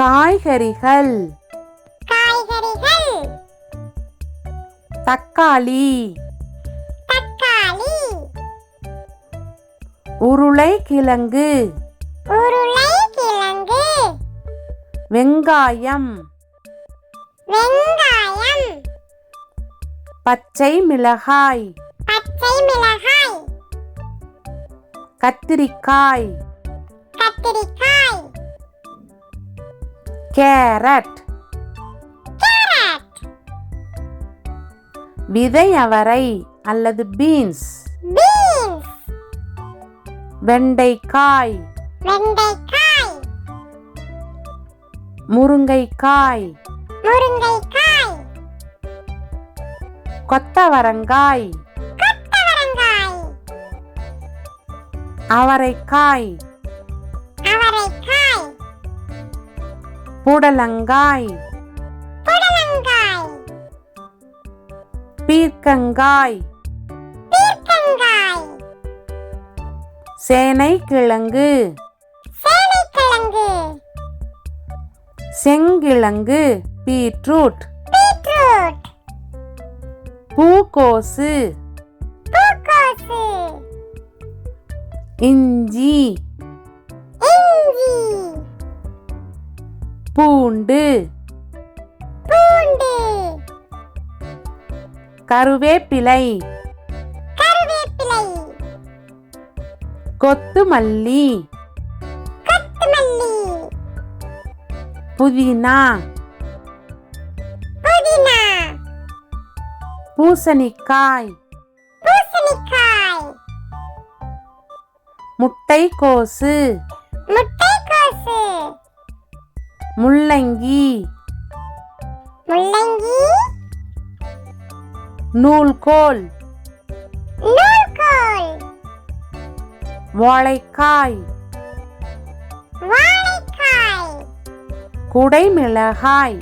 காய்கறிகள் காய்கறிகள் தக்காளி தக்காளி உருளைக்கிழங்கு உருளைக்கிழங்கு வெங்காயம் வெங்காயம் பச்சை மிளகாய் பச்சை மிளகாய் கத்திரிக்காய் கத்திரிக்காய் கேரட் கேரட் விதை அவரை அல்லது பீன்ஸ் பீன்ஸ் வெண்டைக்காய் வெண்டைக்காய் முருங்கைக்காய் முருங்கைக்காய் கொத்தவரங்காய் கொத்தவரங்காய் அவரைக்காய் அவரைக்காய் புடலங்காய் புடலங்காய் பீர்க்கங்காய் பீர்க்கங்காய் சேனைக்கிழங்கு சேனைக்கிழங்கு செங்கிழங்கு பீட்ரூட் பீட்ரூட் பூக்கோசு பூக்கோசு இஞ்சி இஞ்சி பூண்டு பூண்டு கருவேப்பிலை கருவேப்பிலை கொத்துமல்லி கொத்தமல்லி புதினா புதினா பூசணிக்காய் பூசணிக்காய் முட்டைக்கோசு முட்டைக்கோசு முள்ளங்கி முள்ளங்கி நூல்கோல் நூல்கோல் வாழைக்காய் வாழைக்காய் குடைமிளகாய்